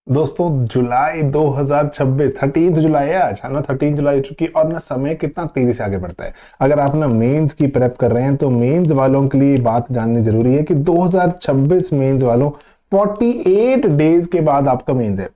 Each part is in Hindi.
दोस्तों जुलाई 2026 13 जुलाई है आज, है ना। 13 जुलाई हो चुकी और ना समय कितना तेजी से आगे बढ़ता है। अगर आप ना मेंस की प्रेप कर रहे हैं तो मेंस वालों के लिए बात जाननी जरूरी है कि 2026 मेंस वालों 48 डेज के बाद आपका मेंस है।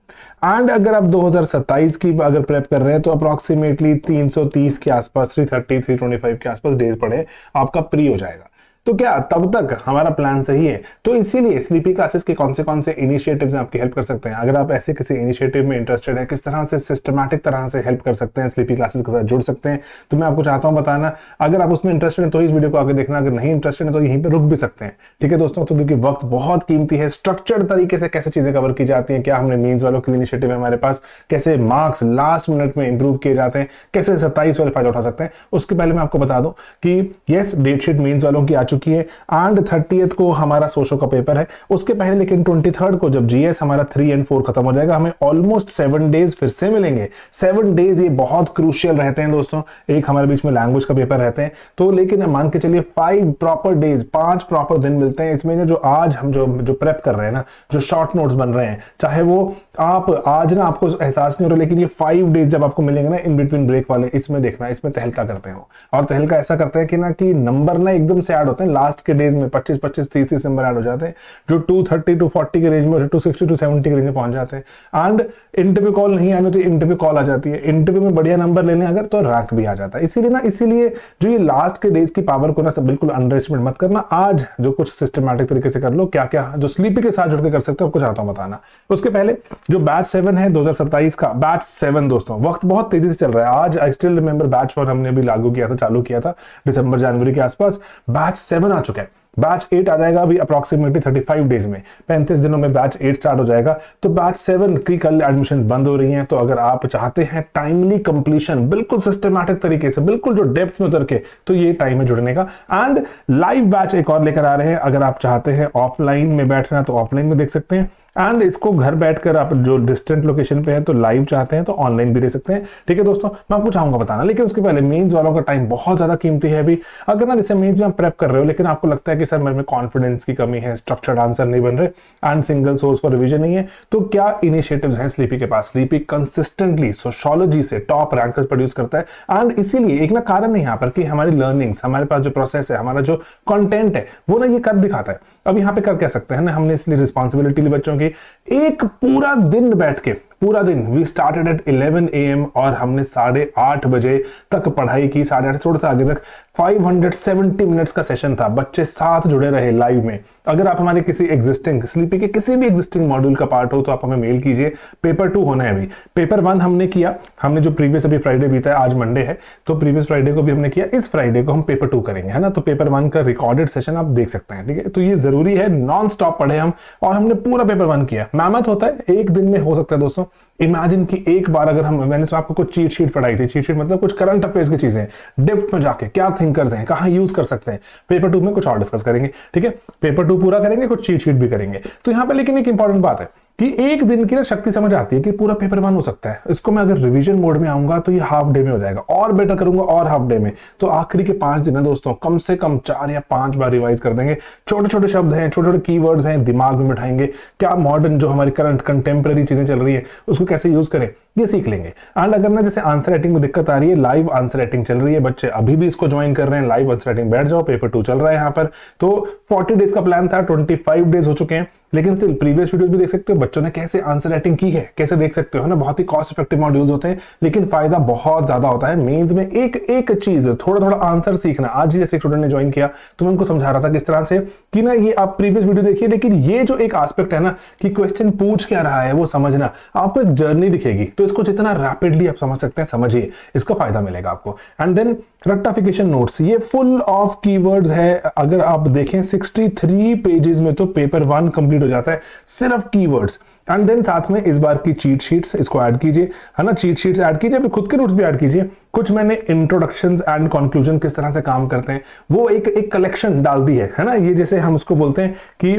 एंड अगर आप 2027 की अगर प्रेप कर रहे हैं तो अप्रोक्सीमेटली 330 के आसपास 330 325 के आसपास डेज पड़े आपका प्री हो जाएगा। तो क्या तब तक हमारा प्लान सही है? तो इसीलिए स्लीपी क्लासेस के कौन से इनिशिएटिव्स आपकी हेल्प कर सकते हैं। अगर आप ऐसे किसी इनिशिएटिव में इंटरेस्टेड है, किस तरह से सिस्टमैटिक तरह से हेल्प कर सकते हैं, स्लीपी क्लासेस के साथ जुड़ सकते हैं, तो मैं आपको चाहता हूं बताना। अगर आप उसमें इंटरेस्टेड है तो इस वीडियो को आगे देखना, अगर नहीं इंटरेस्टेड है तो यहीं पर रुक भी सकते हैं। ठीक है दोस्तों, तो क्योंकि वक्त बहुत कीमती है, स्ट्रक्चर्ड तरीके से कैसे चीजें कवर की जाती हैं, क्या हमने मीन्स वालों के लिए इनिशिएटिव है हमारे पास, कैसे मार्क्स लास्ट मिनट में इंप्रूव किए जाते हैं, कैसे 27 वाले फायदा उठा सकते हैं, उसके पहले मैं आपको बता दूं कि यस डेट शीट मीन्स वालों की आ चुकी है एंड 30th को हमारा सोशो का पेपर है। उसके पहले लेकिन 23rd को जब जीएस हमारा 3 और 4 खत्म हो जाएगा, हमें ऑलमोस्ट 7 डेज फिर से मिलेंगे। 7 डेज ये बहुत क्रूशियल रहते हैं दोस्तों। एक हमारे बीच में लैंग्वेज का पेपर रहते हैं, तो लेकिन मान के चलिए 5 प्रॉपर डेज, 5 प्रॉपर दिन मिलते हैं इसमें। जो आज हम जो प्रेप कर रहे हैं ना, जो शॉर्ट नोट्स बन रहे हैं, चाहे वो आप आज ना आपको एहसास नहीं हो रहा, लेकिन ये 5 डेज जब आपको मिलेंगे ना इन बिटवीन ब्रेक वाले, इसमें देखना, इसमें तहलका करते हैं। और तहलका ऐसा करते हैं कि ना कि नंबर ना एकदम से ऐड होते हैं लास्ट के डेज में, 25 30 नंबर ऐड हो जाते हैं, जो 230 240 के रेंज में, 260 270 के रेंज में पहुंच जाते हैं। एंड इंटरव्यू कॉल नहीं आने तो इंटरव्यू कॉल आ जाती है। इंटरव्यू में बढ़िया नंबर लेने अगर तो रैंक भी आ जाता है। इसीलिए जो ये लास्ट के डेज की पावर को ना सब बिल्कुल अंडर एस्टिमेट मत करना। आज जो कुछ सिस्टमैटिक तरीके से कर लो, क्या क्या जो स्लीपी के साथ जुड़ के कर सकते हो आपको चाहता हूं बताना। उसके पहले जो बैच 7 है 2027 का बैच 7 दोस्तों, वक्त बहुत तेजी से चल रहा है। आज आई स्टिल रिमेंबर बैच 1 हमने भी लागू किया था, चालू किया था दिसंबर जनवरी के आसपास। बैच 7 आ चुका है, बैच 8 आ जाएगा अभी अप्रोक्सीमेटली 35 डेज में, 35 दिनों में बैच 8 स्टार्ट हो जाएगा। तो बैच 7 की कल एडमिशन बंद हो रही हैं। तो अगर आप चाहते हैं टाइमली कंप्लीशन, बिल्कुल सिस्टमैटिक तरीके से, बिल्कुल जो डेप्थ में उतर के, तो ये टाइम है जुड़ने का। एंड लाइव बैच एक और लेकर आ रहे हैं। अगर आप चाहते हैं ऑफलाइन में बैठना तो ऑफलाइन में देख सकते हैं, एंड इसको घर बैठकर आप जो डिस्टेंट लोकेशन पे हैं तो लाइव चाहते हैं तो ऑनलाइन भी दे सकते हैं। ठीक है दोस्तों, मैं आपको चाहूंगा बताना, लेकिन उसके पहले मेंस वालों का टाइम बहुत ज्यादा कीमती है अभी। अगर ना जैसे मेंस में आप प्रेप कर रहे हो लेकिन आपको लगता है कि सर मेरे में कॉन्फिडेंस की कमी है, स्ट्रक्चर्ड आंसर नहीं बन रहे and single source for revision नहीं है, तो क्या इनिशिएटिव्स हैं स्लीपी के पास। स्लीपी कंसिस्टेंटली सोशियोलॉजी से टॉप रैंकर्स प्रोड्यूस करता है। एंड इसीलिए एक ना कारण है यहाँ पर कि हमारी लर्निंग्स, हमारे पास जो प्रोसेस है, हमारा जो कंटेंट है, वो ना ये कर दिखाता है। अब यहाँ पे कर क्या सकते हैं ना, हमने इसलिए रिस्पॉन्सिबिलिटी ली बच्चों की, एक पूरा दिन बैठ के, पूरा दिन वी स्टार्टेड एट 11 AM और हमने 8:30 बजे तक पढ़ाई की, 8:30 थोड़ा सा आगे तक 570 मिनट्स का सेशन था। बच्चे साथ जुड़े रहे लाइव में। अगर आप हमारे किसी एग्जिस्टिंग स्लीपी के किसी भी एग्जिस्टिंग मॉड्यूल का पार्ट हो तो आप हमें मेल कीजिए। पेपर 2 होना है अभी। पेपर 1 हमने किया, हमने जो प्रीवियस अभी फ्राइडे बीता है, आज मंडे है, तो प्रीवियस फ्राइडे को भी हमने किया, इस फ्राइडे को हम पेपर 2 करेंगे, है ना। तो पेपर 1 का रिकॉर्डेड सेशन आप देख सकते हैं। ठीक है, तो ये जरूरी है, नॉन स्टॉप पढ़े हम और हमने पूरा पेपर 1 किया। मेहनत होता है, एक दिन में हो सकता है दोस्तों। इमेजिन कि एक बार अगर मैंने आपको कुछ चीट शीट पढ़ाई थी, चीट शीट मतलब कुछ करंट अफेयर्स की चीजें, डेप्थ में जाके क्या थिंकर्स हैं, कहां यूज कर सकते हैं, पेपर 2 में कुछ और डिस्कस करेंगे। ठीक है, पेपर 2 पूरा करेंगे, कुछ चीट शीट भी करेंगे। तो यहां पे लेकिन एक इंपॉर्टेंट बात है कि एक दिन की ना शक्ति समझ आती है कि पूरा पेपर 1 हो सकता है। इसको मैं अगर रिवीजन मोड में आऊंगा तो ये हाफ डे में हो जाएगा, और बेटर करूंगा और हाफ डे में, तो आखिरी के 5 दिन है दोस्तों, कम से कम 4 या 5 बार रिवाइज कर देंगे। छोटे छोटे शब्द हैं, छोटे छोटे कीवर्ड्स हैं, दिमाग में बिठाएंगे, क्या मॉडर्न जो हमारी करंट कंटेम्प्रेरी चीजें चल रही है उसको कैसे यूज करें, ये सीख लेंगे। एंड अगर ना जैसे आंसर राइटिंग में दिक्कत आ रही है, लाइव आंसर राइटिंग चल रही है, बच्चे अभी भी इसको ज्वाइन कर रहे हैं, लाइव आंसर राइटिंग बैठ जाओ, पेपर 2 चल रहा है यहाँ पर। तो 40 डेज का प्लान था, 25 डेज हो चुके हैं, लेकिन स्टिल प्रीवियस वीडियोस भी देख सकते हो बच्चों ने कैसे आंसर राइटिंग की है, कैसे देख सकते हो, है ना। बहुत ही कॉस्ट इफेक्टिव मॉड्यूल्स होते हैं, लेकिन फायदा बहुत ज्यादा होता है। मेंस में एक एक चीज थोड़ा थोड़ा आंसर सीखना। आज ही जैसे स्टूडेंट ने ज्वाइन किया तो मैं उनको समझा रहा था किस तरह से कि ना ये आप प्रीवियस वीडियो देखिए, लेकिन ये जो एक एस्पेक्ट है ना कि क्वेश्चन पूछ क्या रहा है वो समझना, आपको एक जर्नी दिखेगी, तो इसको जितना रैपिडली आप समझ सकते हैं समझिए, इसका फायदा मिलेगा आपको। एंड देन रेक्टिफिकेशन नोट्स, ये फुल ऑफ कीवर्ड्स है। अगर आप देखें 63 पेजेस में तो पेपर 1 कंप्लीट हो जाता है, सिर्फ कीवर्ड्स। एंड देन साथ में इस बार की चीट शीट्स इसको ऐड कीजिए, है ना। चीट शीट्स ऐड कीजिए, खुद के नोट्स भी ऐड कीजिए। कुछ मैंने इंट्रोडक्शंस एंड कंक्लूजन किस तरह से काम करते हैं वो एक कलेक्शन डाल दी है ना। ये जैसे हम उसको बोलते हैं कि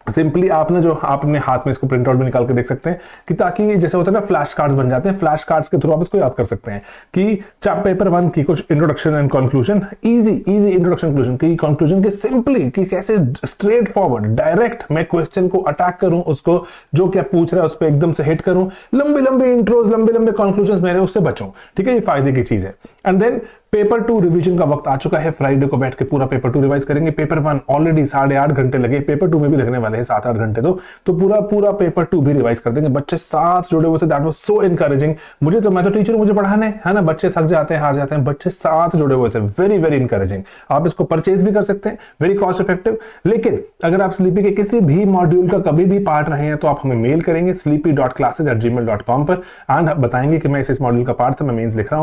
सिंपली आप ना जो आप अपने हाथ में इसको प्रिंट आउट भी निकाल के देख सकते हैं कि ताकि जैसे होता है ना फ्लैश कार्ड्स बन जाते हैं, फ्लैश कार्ड्स के थ्रू आप इसको याद कर सकते हैं कि पेपर 1 की कुछ introduction and conclusion, easy introduction conclusion की कंक्लूजन के सिंपली कि कैसे स्ट्रेट फॉरवर्ड डायरेक्ट मैं क्वेश्चन को अटैक करूं, उसको जो क्या पूछ रहा है उस पर एकदम से हिट करूं, लंबे लंबे इंट्रोज लंबे लंबे कंक्लूजन मेरे उससे बचूं। ठीक है, ये फायदे की चीज है। एंड देन पेपर 2 रिवीजन का वक्त आ चुका है, फ्राइडे को बैठ के पूरा पेपर 2 रिवाइज करेंगे। पेपर 1 ऑलरेडी 8.5 घंटे लगे, पेपर 2 में भी लगने वाले हैं 7-8 घंटे, तो पूरा पेपर 2 भी रिवाइज कर देंगे। बच्चे साथ जुड़े हुए थे, दैट वाज सो एनकरेजिंग। मैं तो टीचर हूं, मुझे पढ़ाने है ना, बच्चे थक जाते हैं, हार जाते हैं, बच्चे साथ जुड़े हुए थे, वेरी वेरी इंकरेजिंग। आप इसको परचेज भी कर सकते हैं, वेरी कॉस्ट इफेक्टिव। लेकिन अगर आप स्लीपी के किसी भी मॉड्यूल का कभी भी पार्ट रहे हैं तो आप हमें मेल करेंगे sleepy.classes@gmail.com पर एंड बताएंगे कि मैं इस मॉड्यूल का पार्ट था, मैं मेंस लिख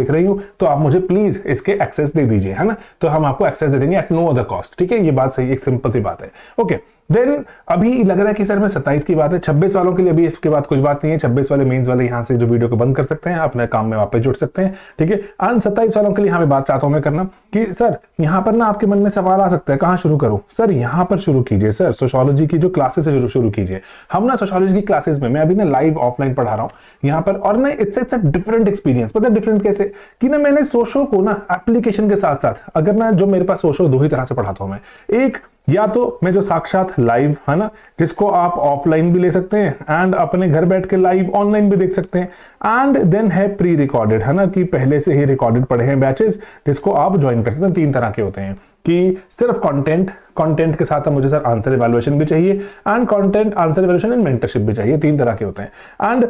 रही हूं, तो आप मुझे प्लीज इसके एक्सेस दे दीजिए, है ना, तो हम आपको एक्सेस दे देंगे एट नो अदर कॉस्ट। ठीक है, ये बात सही, एक सिंपल सी बात है। ओके, देन अभी लग रहा है कि सर मैं 27 की बात है, 26 वालों के लिए अभी इसके बाद कुछ बात नहीं है। 26 वाले मेंस वाले यहां से जो वीडियो को बंद कर सकते हैं, अपने काम में वापस जुड़ सकते हैं। ठीक है, एंड 27 वालों के लिए यहां पे बात चाहता हूं मैं करना कि सर यहां पर ना आपके मन में सवाल आ सकता है, कहां शुरू करूं? सर यहां पर शुरू कीजिए, सर सोशियोलॉजी की जो क्लासेस है शुरू कीजिए। हम ना सोशियोलॉजी की क्लासेस में मैं अभी ना लाइव ऑफलाइन पढ़ा रहा हूं यहां पर, और ना इट्स अ डिफरेंट एक्सपीरियंस। पता है डिफरेंट कैसे कि ना मैंने सोशो को ना एप्लीकेशन के साथ साथ, अगर ना जो मेरे पास सोशो 2 ही तरह से पढ़ाता हूं मैं, एक या तो मैं जो साक्षात लाइव है ना, जिसको आप ऑफलाइन भी ले सकते हैं एंड अपने घर बैठ के लाइव ऑनलाइन भी देख सकते हैं, एंड देन है प्री रिकॉर्डेड, है ना, कि पहले से ही रिकॉर्डेड पढ़े हैं बैचेस जिसको आप ज्वाइन कर सकते हैं। 3 तरह के होते हैं कि सिर्फ कंटेंट के साथ मुझे सर आंसर इवैल्यूएशन भी चाहिए and content answer evaluation and mentorship भी चाहिए। 3 तरह के होते हैं। एंड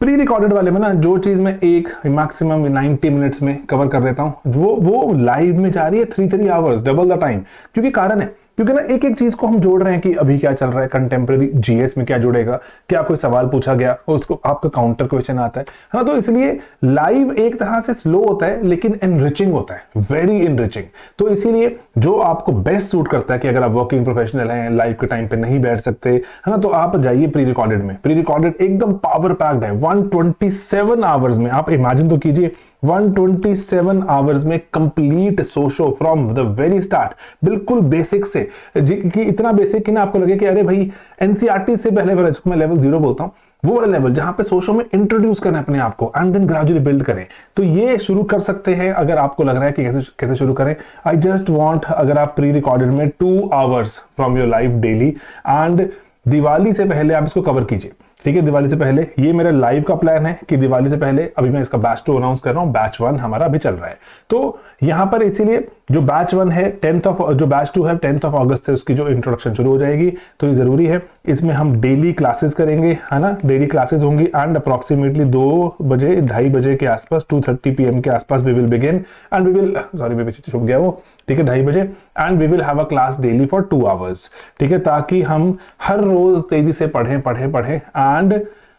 प्री रिकॉर्डेड वाले में ना जो चीज मैं एक मैक्सिमम 90 मिनट्स में कवर कर देता हूं, वो लाइव में जा रही है 3 आवर्स, डबल द टाइम। क्योंकि कारण है, क्योंकि ना एक एक चीज को हम जोड़ रहे हैं कि अभी क्या चल रहा है, कंटेम्प्रेरी जीएस में क्या जुड़ेगा, क्या कोई सवाल पूछा गया उसको आपका काउंटर क्वेश्चन आता है ना, तो इसलिए लाइव एक तरह से स्लो होता है लेकिन एनरिचिंग होता है, वेरी एनरिचिंग। तो इसीलिए जो आपको बेस्ट सूट करता है कि अगर आप वर्किंग प्रोफेशनल हैं, लाइव के टाइम पे नहीं बैठ सकते, है ना, तो आप जाइए प्री रिकॉर्डेड में। प्री रिकॉर्डेड एकदम पावर पैक्ड है, 127 आवर्स में, आप इमेजिन तो कीजिए 127 आवर्स में complete socio from the very start, बिल्कुल बेसिक से, कि इतना बेसिक कि ना आपको लगे कि अरे भाई एनसीईआरटी से पहले वाला, जिसको मैं लेवल 0 बोलता हूं, वो वाला लेवल जहां पे सोशो में इंट्रोड्यूस करना है अपने आप को एंड देन ग्रेजुअली बिल्ड करें। तो ये शुरू कर सकते हैं अगर आपको लग रहा है कि कैसे शुरू करें। आई जस्ट वांट, अगर आप प्री रिकॉर्डेड में 2 hours from your life daily, and Diwali से पहले आप इसको कवर कीजिए। ठीक है, दिवाली से पहले ये मेरा लाइव का प्लान है कि दिवाली से पहले, अभी मैं इसका बैच 2 अनाउंस कर रहा हूं, बैच 1 हमारा अभी चल रहा है। तो यहां पर इसीलिए जो बैच 1 है जो बैच 2 है 10 अगस्त से उसकी जो इंट्रोडक्शन शुरू हो जाएगी, तो ये जरूरी है। इसमें हम डेली क्लासेस करेंगे, है ना, डेली क्लासेस होंगी एंड अप्रोक्सीमेटली 2 बजे 2:30 बजे के आसपास, 2:30 PM के आसपास we will begin and we will, sorry मैं पीछे छुप गया वो, ठीक है, 2:30 बजे, and we will have a class daily for 2 hours. ठीक है, ताकि हम हर रोज तेजी से पढ़ें एंड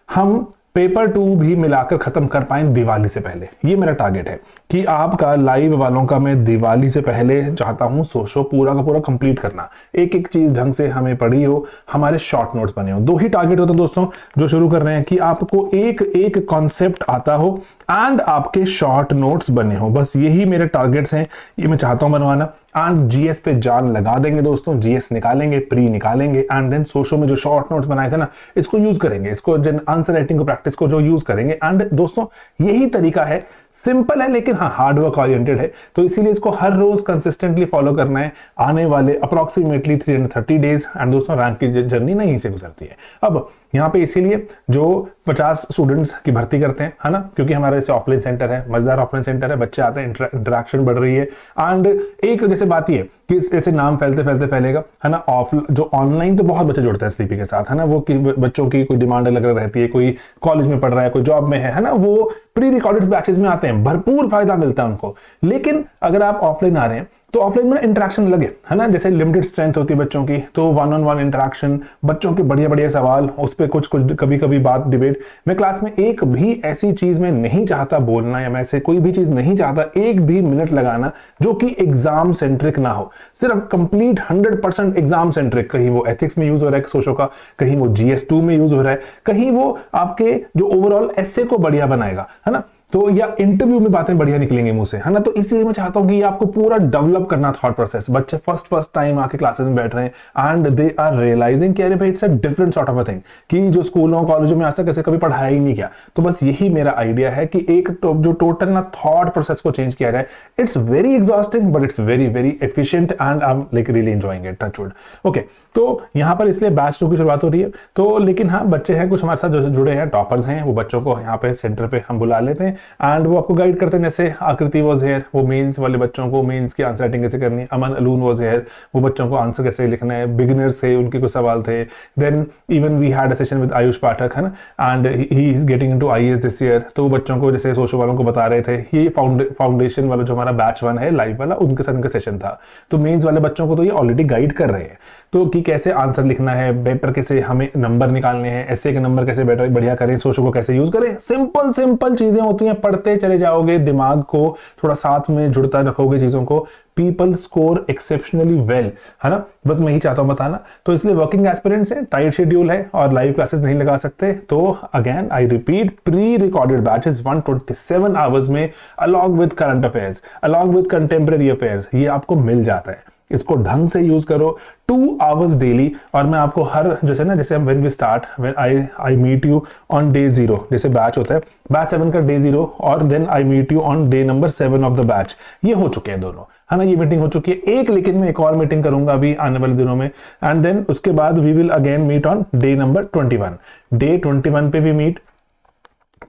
हम पेपर 2 भी मिलाकर खत्म कर पाए दिवाली से पहले। ये मेरा टारगेट है कि आपका लाइव वालों का मैं दिवाली से पहले चाहता हूं सोशो पूरा का पूरा कंप्लीट करना, एक एक चीज ढंग से हमें पढ़ी हो, हमारे शॉर्ट नोट्स बने हो। 2 ही टारगेट होते हैं दोस्तों जो शुरू कर रहे हैं, कि आपको एक एक कॉन्सेप्ट आता हो एंड आपके शॉर्ट नोट्स बने हो, बस यही मेरे टारगेट्स हैं, ये मैं चाहता हूं बनवाना। एंड जीएस पे जान लगा देंगे दोस्तों, जीएस निकालेंगे, प्री निकालेंगे एंड देन सोशो में जो शॉर्ट नोट्स बनाए थे ना, इसको यूज करेंगे, इसको आंसर राइटिंग को प्रैक्टिस को जो यूज करेंगे। एंड दोस्तों यही तरीका है, सिंपल है लेकिन हाँ हार्ड वर्क ओरिएंटेड है, तो इसीलिए इसको हर रोज कंसिस्टेंटली फॉलो करना है आने वाले अप्रोक्सीमेटली 330 डेज। एंड दोस्तों रैंक की जर्नी नहीं से गुजरती है। अब यहाँ पे इसीलिए जो 50 स्टूडेंट्स की भर्ती करते हैं, है ना, क्योंकि हमारे इसे ऑफलाइन सेंटर है, मजेदार ऑफलाइन सेंटर है, बच्चे आते हैं, इंटरेक्शन बढ़ रही है। एंड एक जैसे बात ये कि ऐसे नाम फैलते फैलेगा, है ना, जो ऑनलाइन तो बहुत बच्चे जुड़ते हैं स्लीपी के साथ, है ना, वो बच्चों की कोई डिमांड अलग रहती है, कोई कॉलेज में पढ़ रहा है, कोई जॉब में है ना, वो प्री रिकॉर्डेड बैचेस में आते हैं, भरपूर फायदा मिलता है उनको। लेकिन अगर आप ऑफलाइन आ रहे हैं तो ऑफलाइन में इंटरेक्शन लगे, है ना, जैसे लिमिटेड स्ट्रेंथ होती है बच्चों की, तो 1-on-1 इंटरेक्शन, बच्चों के बढ़िया सवाल, उस पर कुछ कभी बात डिबेट। मैं क्लास में एक भी ऐसी चीज में नहीं चाहता बोलना, या मैं ऐसे कोई भी चीज नहीं चाहता एक भी मिनट लगाना जो कि एग्जाम सेंट्रिक ना हो, सिर्फ कंप्लीट 100% एग्जाम सेंट्रिक। कहीं वो एथिक्स में यूज हो रहा है सोशो का, कहीं वो GS2 में यूज हो रहा है, कहीं वो आपके जो ओवरऑल एस्से को बढ़िया बनाएगा, है ना, तो या इंटरव्यू में बातें बढ़िया निकलेंगी मुंह से, है ना। तो इसलिए मैं चाहता हूं कि आपको पूरा डेवलप करना थॉट प्रोसेस। बच्चे फर्स्ट टाइम आके क्लासेस में बैठ रहे हैं एंड दे आर रियलाइजिंग कि अरे भाई it's a different sort of a thing, कि जो स्कूलों कॉलेजों में आज तक ऐसे कभी पढ़ाया ही नहीं किया। तो बस यही मेरा आइडिया है कि एक जो टोटल ना थॉट प्रोसेस को चेंज किया जाए। It's very exhausting but it's very very efficient and I am like really enjoying it, touch wood. Okay, तो यहां पर इसलिए बैच 2 की शुरुआत हो रही है। तो लेकिन हाँ, बच्चे हैं कुछ हमारे साथ जो जुड़े हैं, टॉपर्स हैं, वो बच्चों को यहाँ पे सेंटर पे हम बुला लेते हैं एंड वो आपको गाइड करते हैं। जैसे आकृति वाज हियर, वो मेंस वाले बच्चों को मेंस की आंसर राइटिंग कैसे करनी है। अमन अलून वाज हियर, वो बच्चों को आंसर कैसे लिखना है। बिगिनर्स थे, उनके कुछ सवाल थे। Then even we had a session with Ayush Pathak, है ना, and he is getting into IAS this year. तो बच्चों को जैसे सोशल वालों को बता रहे थे, ये फाउंडेशन वाला जो हमारा बैच 1 है लाइव वाला, उनके साथ उनका सेशन था। तो मेंस वाले बच्चों को तो ये ऑलरेडी गाइड कर रहे हैं, तो कि कैसे आंसर लिखना है, बेटर कैसे हमें नंबर निकालने हैं, ऐसे के नंबर कैसे बेटर बढ़िया करें, सोशल को कैसे यूज करें। सिंपल चीजें होती हैं, पढ़ते चले जाओगे, दिमाग को थोड़ा साथ में जुड़ता रखोगे चीजों को, पीपल स्कोर एक्सेप्शनली वेल, है ना। बस मैं ही चाहता हूं बताना। तो इसलिए वर्किंग एस्पिरेंट्स है, टाइट शेड्यूल है और लाइव क्लासेस नहीं लगा सकते, तो again I repeat, pre recorded batches 127 hours में along with current affairs, along with contemporary affairs, ये आपको मिल जाता है। इसको ढंग से यूज करो, 2 आवर्स डेली। और मैं आपको हर जैसे ना, जैसे when we start, when I meet you on day 0, जैसे बैच होता है बैच 7 का डे 0, और then I meet you on day number 7 of the batch. ये हो चुके हैं दोनों, है ना, ये मीटिंग हो चुकी है एक, लेकिन मैं एक और मीटिंग करूंगा अभी आने वाले दिनों में। एंड देन उसके बाद we will again meet on day number 21, day 21 पे भी मीट,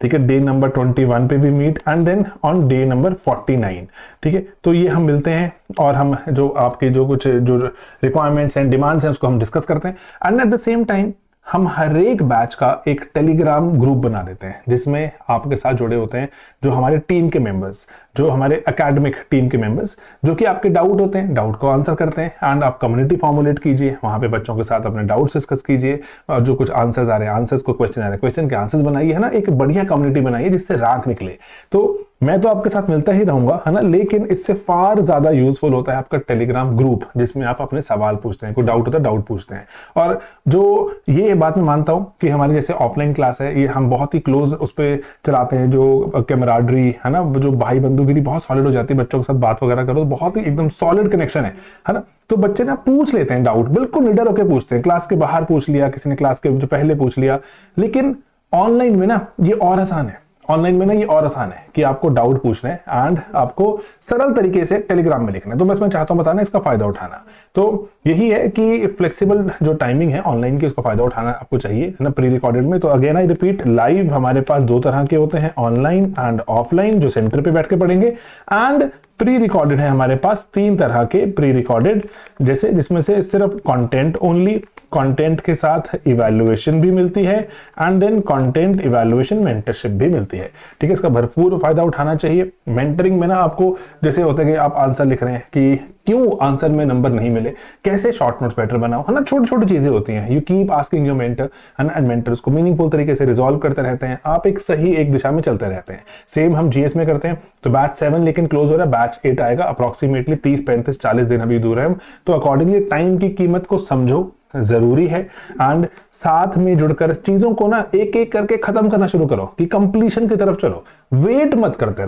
ठीक है, डे नंबर 21 पे भी meet, and then on day number 49, ठीक है। तो ये हम मिलते हैं और हम जो आपके जो कुछ जो रिक्वायरमेंट्स एंड डिमांड्स हैं उसको हम डिस्कस करते हैं। And at the same time हम हर एक बैच का एक टेलीग्राम ग्रुप बना देते हैं, जिसमें आपके साथ जुड़े होते हैं जो हमारे टीम के मेंबर्स, जो हमारे एकेडमिक टीम के मेंबर्स, जो कि आपके डाउट होते हैं, डाउट को आंसर करते हैं। एंड आप कम्युनिटी फॉर्मुलेट कीजिए, वहां पे बच्चों के साथ अपने डाउट्स डिस्कस कीजिए, और जो कुछ आंसर्स आ रहे हैं, आंसर्स को क्वेश्चन आ रहे हैं, क्वेश्चन के आंसर्स बनाइए, है ना। एक बढ़िया कम्युनिटी बनाइए जिससे रैंक निकले। तो मैं तो आपके साथ मिलता ही रहूंगा, है ना, लेकिन इससे फार ज्यादा यूजफुल होता है आपका टेलीग्राम ग्रुप, जिसमें आप अपने सवाल पूछते हैं, कोई डाउट होता है डाउट पूछते हैं। और जो ये बात मैं मानता हूं कि हमारी जैसे ऑफलाइन क्लास है, ये हम बहुत ही क्लोज उस पर चलाते हैं, जो कैमराडरी है ना, जो भाई बंधुगिरी बहुत सॉलिड हो जाती है, बच्चों के साथ बात वगैरह करो तो बहुत ही एकदम सॉलिड कनेक्शन है ना। तो बच्चे ना पूछ लेते हैं डाउट, बिल्कुल निडर होकर पूछते हैं, क्लास के बाहर पूछ लिया, किसी ने क्लास के जो पहले पूछ लिया। लेकिन ऑनलाइन में ना ये और आसान है, ऑनलाइन में ना ये और आसान है कि आपको डाउट पूछना है एंड आपको सरल तरीके से टेलीग्राम में लिखना है। तो बस मैं चाहता हूं बताना, इसका फायदा उठाना। तो यही है कि फ्लेक्सिबल जो टाइमिंग है ऑनलाइन की, उसका फायदा उठाना आपको चाहिए, है ना, प्री रिकॉर्डेड में। तो अगेन आई रिपीट, लाइव हमारे पास 2 तरह के होते हैं, ऑनलाइन एंड ऑफलाइन, जो सेंटर पे बैठ के पढ़ेंगे, एंड प्री रिकॉर्डेड है हमारे पास 3 तरह के प्री रिकॉर्डेड, जैसे जिसमें से सिर्फ कंटेंट ओनली, कंटेंट के साथ इवैल्यूएशन भी मिलती है, and then content evaluation mentorship भी मिलती है, ठीक है। इसका भरपूर फायदा उठाना चाहिए। मेंटरिंग में ना आपको जैसे होता है कि आप आंसर लिख रहे हैं कि क्यों आंसर में नंबर नहीं मिले, कैसे शॉर्ट नोट्स बेटर बनाओ, है ना, छोटी छोटी चीजें होती हैं। You keep asking your mentor, and mentor उसको मीनिंगफुल तरीके से रिजॉल्व करते रहते हैं, आप एक सही एक दिशा में चलते रहते हैं। सेम हम जीएस में करते हैं। तो बैच 7 लेकिन क्लोज हो रहा है, बैच 8 आएगा अप्रोक्सीमेटली 30, 35, 40 दिन अभी दूर है हम। तो अकॉर्डिंगली टाइम की कीमत को समझो, जरूरी है, एंड साथ में जुड़कर चीजों को ना एक एक करके खत्म करना शुरू करो, कि कंप्लीशन की तरफ चलो, वेट मत करते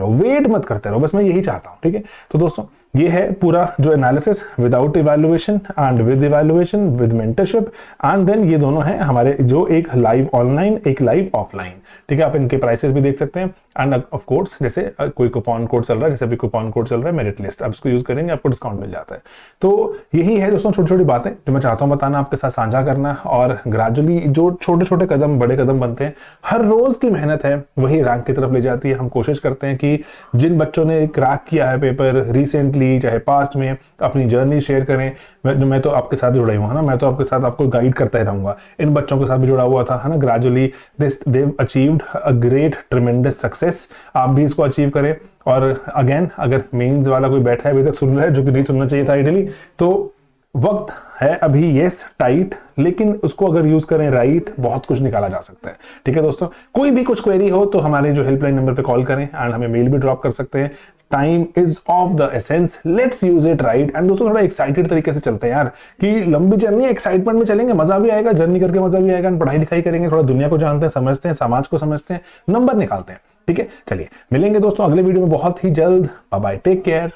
रहो, बस मैं यही चाहता हूं, ठीक है। तो दोस्तों ये है पूरा जो analysis, without evaluation and with evaluation with mentorship, and then ये दोनों हैं हमारे, जो एक लाइव ऑनलाइन, एक लाइव ऑफलाइन, ठीक है। आप इनके प्राइसेस भी देख सकते हैं, एंड ऑफ कोर्स जैसे कोई कूपन कोड चल रहा है, जैसे अभी कूपन कोड चल रहा है मेरिट लिस्ट, आप इसको यूज करेंगे आपको डिस्काउंट मिल जाता है। तो यही है दोस्तों, छोटी छोटी बातें जो मैं चाहता हूं बताना, आपके साथ साझा करना, और ग्रेजुअली जो छोटे छोटे कदम बड़े कदम बनते हैं, हर रोज की मेहनत है वही रैंक की तरफ ले जाती है। हम कोशिश करते हैं कि जिन बच्चों ने क्रैक किया है पेपर रिसेंटली, चाहे पास्ट में, अपनी जर्नी शेयर करें। मैं तो आपके साथ जुड़ा हूं, है ना, मैं तो आपके साथ आपको गाइड करता ही रहूंगा। इन बच्चों के साथ भी जुड़ा हुआ था, है ना, gradually they achieved a great tremendous success. आप भी इसको अचीव करें। और अगेन, अगर मेंस वाला कोई बैठा है अभी तक सुन रहा है, जो कि नहीं सुनना चाहिए था आइडियली, तो वक्त है अभी यस टाइट, लेकिन उसको अगर यूज करें राइट, बहुत कुछ निकाला जा सकता है, ठीक है दोस्तों। कोई भी कुछ क्वेरी हो तो हमारे जो हेल्पलाइन नंबर पे कॉल करें, एंड हमें मेल भी ड्रॉप कर सकते हैं। Time is of the essence, let's use it right. And दोस्तों थोड़ा एक्साइटेड तरीके से चलते हैं यार, कि लंबी जर्नी एक्साइटमेंट में चलेंगे, मजा भी आएगा, जर्नी करके मजा भी आएगा, पढ़ाई लिखाई करेंगे, थोड़ा दुनिया को जानते हैं, समझते हैं, समाज को समझते हैं, नंबर निकालते हैं, ठीक है, चलिए मिलेंगे दोस्तों अगले वीडियो में बहुत ही जल्द। Bye bye, take care.